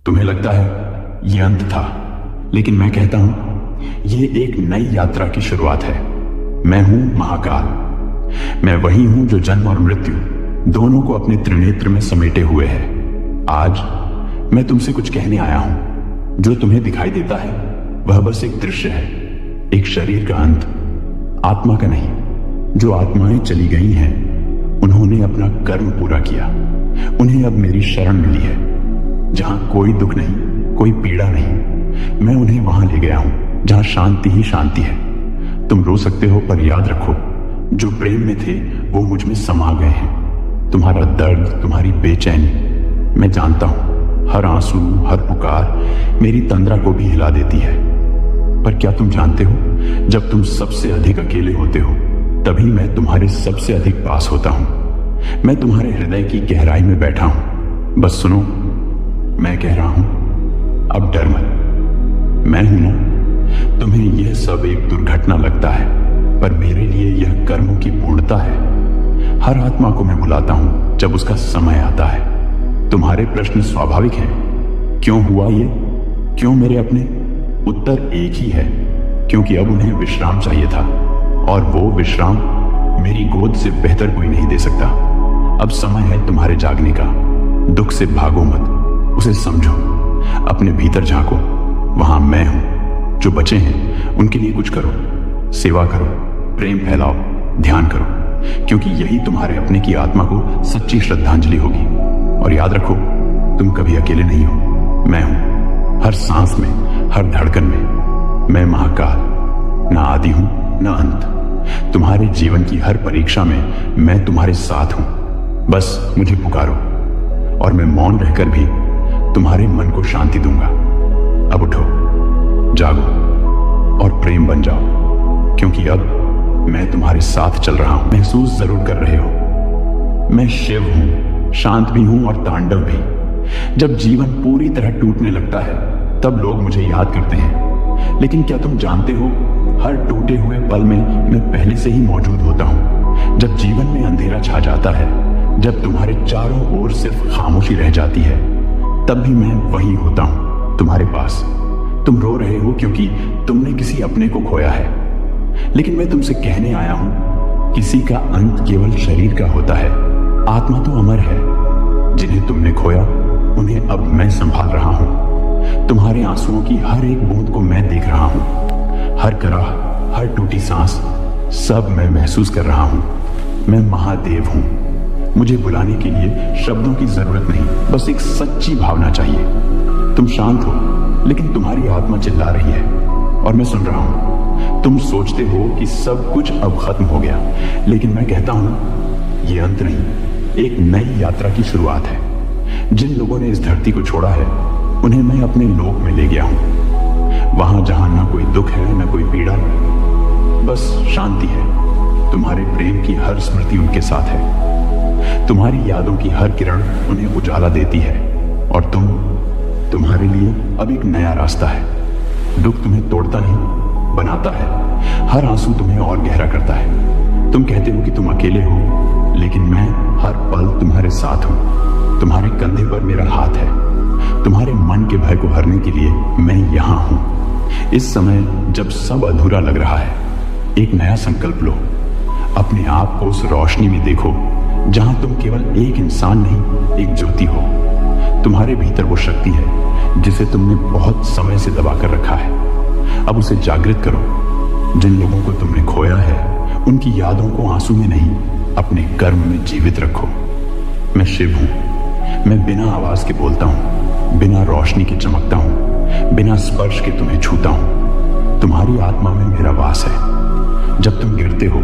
तुम्हें लगता है ये अंत था, लेकिन मैं कहता हूं ये एक नई यात्रा की शुरुआत है। मैं हूं महाकाल। मैं वही हूं जो जन्म और मृत्यु दोनों को अपने त्रिनेत्र में समेटे हुए है। आज मैं तुमसे कुछ कहने आया हूं। जो तुम्हें दिखाई देता है वह बस एक दृश्य है, एक शरीर का अंत, आत्मा का नहीं। जो आत्माएं चली गई हैं उन्होंने अपना कर्म पूरा किया। उन्हें अब मेरी शरण मिली है, जहां कोई दुख नहीं, कोई पीड़ा नहीं। मैं उन्हें वहां ले गया हूं जहां शांति ही शांति है। तुम रो सकते हो, पर याद रखो जो प्रेम में थे वो मुझ में समा गए हैं। तुम्हारा दर्द, तुम्हारी बेचैनी मैं जानता हूं। हर आंसू, हर पुकार मेरी तंद्रा को भी हिला देती है। पर क्या तुम जानते हो, जब तुम सबसे अधिक अकेले होते हो तभी मैं तुम्हारे सबसे अधिक पास होता हूं। मैं तुम्हारे हृदय की गहराई में बैठा हूं। बस सुनो, मैं कह रहा हूं, अब डर मत। मैं हूं ना। तुम्हें यह सब एक दुर्घटना लगता है, पर मेरे लिए यह कर्मों की पूर्णता है। हर आत्मा को मैं बुलाता हूं जब उसका समय आता है। तुम्हारे प्रश्न स्वाभाविक हैं। क्यों हुआ ये? क्यों मेरे अपने? उत्तर एक ही है, क्योंकि अब उन्हें विश्राम चाहिए था, और वो विश्राम मेरी गोद से बेहतर कोई नहीं दे सकता। अब समय है तुम्हारे जागने का। दुख से भागो मत, उसे समझो, अपने भीतर झांको। वहां मैं हूं। जो बचे हैं उनके लिए कुछ करो, सेवा करो, प्रेम फैलाओ, ध्यान करो, क्योंकि यही तुम्हारे अपने की आत्मा को सच्ची श्रद्धांजलि होगी। और याद रखो, तुम कभी अकेले नहीं हो। मैं हूं, हर सांस में, हर धड़कन में। मैं महाकाल, ना आदि हूं ना अंत। तुम्हारे जीवन की हर परीक्षा में मैं तुम्हारे साथ हूं। बस मुझे पुकारो, और मैं मौन रहकर भी तुम्हारे मन को शांति दूंगा। अब उठो, जागो और प्रेम बन जाओ, क्योंकि अब मैं तुम्हारे साथ चल रहा हूं। महसूस जरूर कर रहे हो, मैं शिव हूं, शांत भी हूं और तांडव भी। जब जीवन पूरी तरह टूटने लगता है तब लोग मुझे याद करते हैं, लेकिन क्या तुम जानते हो, हर टूटे हुए पल में मैं पहले से ही मौजूद होता हूं। जब जीवन में अंधेरा छा जाता है, जब तुम्हारे चारों ओर सिर्फ खामोशी रह जाती है, तब भी मैं वही होता हूं, तुम्हारे पास। तुम रो रहे हो क्योंकि तुमने किसी अपने को खोया है, लेकिन मैं तुमसे कहने आया हूं, किसी का अंत केवल शरीर का होता है, आत्मा तो अमर है। जिन्हें तुमने खोया उन्हें अब मैं संभाल रहा हूं। तुम्हारे आंसुओं की हर एक बूंद को मैं देख रहा हूं। हर कराह, हर टूटी सांस, सब मैं महसूस कर रहा हूं। मैं महादेव हूं। मुझे बुलाने के लिए शब्दों की जरूरत नहीं, बस एक सच्ची भावना चाहिए। तुम शांत हो, लेकिन तुम्हारी आत्मा चिल्ला रही है, और मैं सुन रहा हूं। तुम सोचते हो कि सब कुछ अब खत्म हो गया, लेकिन मैं कहता हूं ये अंत नहीं, एक नई यात्रा की शुरुआत है। जिन लोगों ने इस धरती को छोड़ा है उन्हें मैं अपने लोक में ले गया हूं, वहां जहां ना कोई दुख है, ना कोई पीड़ा, बस शांति है। तुम्हारे प्रेम की हर स्मृति उनके साथ है। तुम्हारी यादों की हर किरण उन्हें उजाला देती है, और तुम्हारे लिए अब एक नया रास्ता है। दुख तुम्हें तोड़ता नहीं, बनाता है। हर आंसू तुम्हें और गहरा करता है। तुम कहते हो कि तुम अकेले हो, लेकिन मैं हर पल तुम्हारे साथ हूं। तुम्हारे कंधे पर मेरा हाथ है। तुम्हारे मन के भय को हरने के लिए मैं यहां हूं। इस समय जब सब अधूरा लग रहा है, एक नया संकल्प लो। अपने आप को उस रोशनी में देखो जहां तुम केवल एक इंसान नहीं, एक ज्योति हो। तुम्हारे भीतर वो शक्ति है जिसे तुमने बहुत समय से दबा कर रखा है। अब उसे जागृत करो। जिन लोगों को तुमने खोया है उनकी यादों को आंसू में नहीं, अपने कर्म में जीवित रखो। मैं शिव हूं। मैं बिना आवाज के बोलता हूं, बिना रोशनी के चमकता हूं, बिना स्पर्श के तुम्हें छूता हूं। तुम्हारी आत्मा में मेरा वास है। जब तुम गिरते हो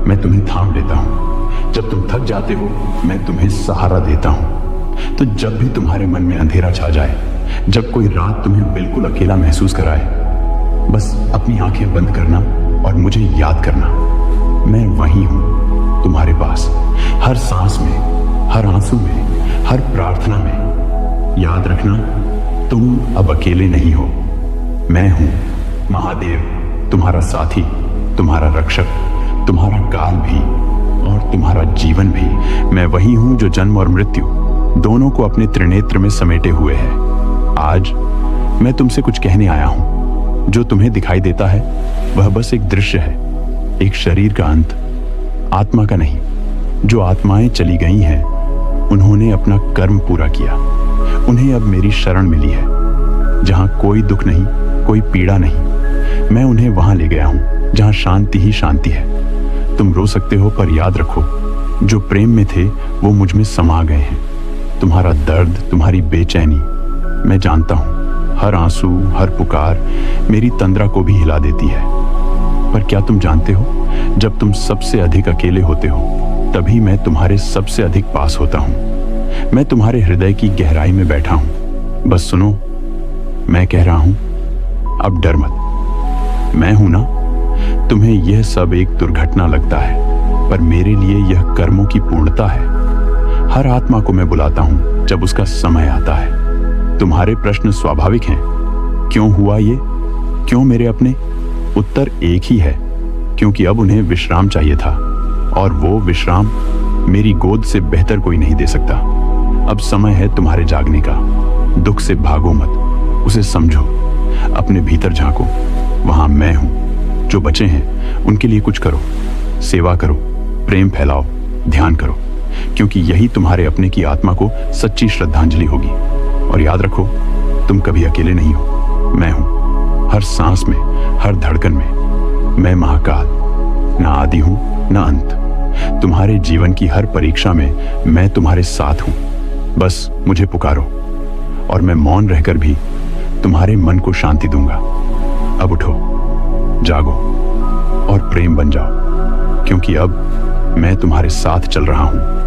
मैं तुम्हें थाम लेता हूं। जब तुम थक जाते हो मैं तुम्हें सहारा देता हूं। तो जब भी तुम्हारे मन में अंधेरा छा जाए, जब कोई रात तुम्हें बिल्कुल अकेला महसूस कराए, बस अपनी आंखें बंद करना और मुझे याद करना। मैं वही हूं, तुम्हारे पास, हर सांस में, हर आंसू में, हर प्रार्थना में। याद रखना, तुम अब अकेले नहीं हो। मैं हूं महादेव, तुम्हारा साथी, तुम्हारा रक्षक, तुम्हारा काल भी और तुम्हारा जीवन भी। मैं वही हूं जो जन्म और मृत्यु दोनों को अपने त्रिनेत्र में समेटे हुए है। आज मैं तुमसे कुछ कहने आया हूं। जो तुम्हें दिखाई देता है वह बस एक दृश्य है, एक शरीर का अंत, आत्मा का नहीं। जो आत्माएं चली गई हैं उन्होंने अपना कर्म पूरा किया, उन्हें अब मेरी शरण मिली है। जहां कोई दुख नहीं, कोई पीड़ा नहीं, मैं उन्हें वहां ले गया हूं जहां शांति ही शांति है। तुम रो सकते हो पर याद रखो, जो प्रेम में थे वो मुझ में समा गए हैं। तुम्हारा दर्द, तुम्हारी बेचैनी मैं जानता हूं। हर आंसू, हर पुकार मेरी तंद्रा को भी हिला देती है। पर क्या तुम जानते हो, जब तुम सबसे अधिक अकेले होते हो तभी मैं तुम्हारे सबसे अधिक पास होता हूं। मैं तुम्हारे हृदय की गहराई में बैठा हूं। बस सुनो, मैं कह रहा हूं, अब डर मत। मैं हूं ना। तुम्हें यह सब एक दुर्घटना लगता है, पर मेरे लिए यह कर्मों की पूर्णता है। हर आत्मा को मैं बुलाता हूं जब उसका समय आता है। तुम्हारे प्रश्न स्वाभाविक हैं। क्यों हुआ ये? क्यों मेरे अपने? उत्तर एक ही है, क्योंकि अब उन्हें विश्राम चाहिए था, और वो विश्राम मेरी गोद से बेहतर कोई नहीं दे सकता। अब समय है तुम्हारे जागने का। दुख से भागो मत, उसे समझो, अपने भीतर झांको। वहां मैं हूं। जो बचे हैं उनके लिए कुछ करो, सेवा करो, प्रेम फैलाओ, ध्यान करो, क्योंकि यही तुम्हारे अपने की आत्मा को सच्ची श्रद्धांजलि होगी। और याद रखो, तुम कभी अकेले नहीं हो। मैं हूं, हर सांस में, हर धड़कन में। मैं महाकाल, ना आदि हूं ना अंत। तुम्हारे जीवन की हर परीक्षा में मैं तुम्हारे साथ हूं। बस मुझे पुकारो और मैं मौन रहकर भी तुम्हारे मन को शांति दूंगा। अब उठो, जागो और प्रेम बन जाओ, क्योंकि अब मैं तुम्हारे साथ चल रहा हूं।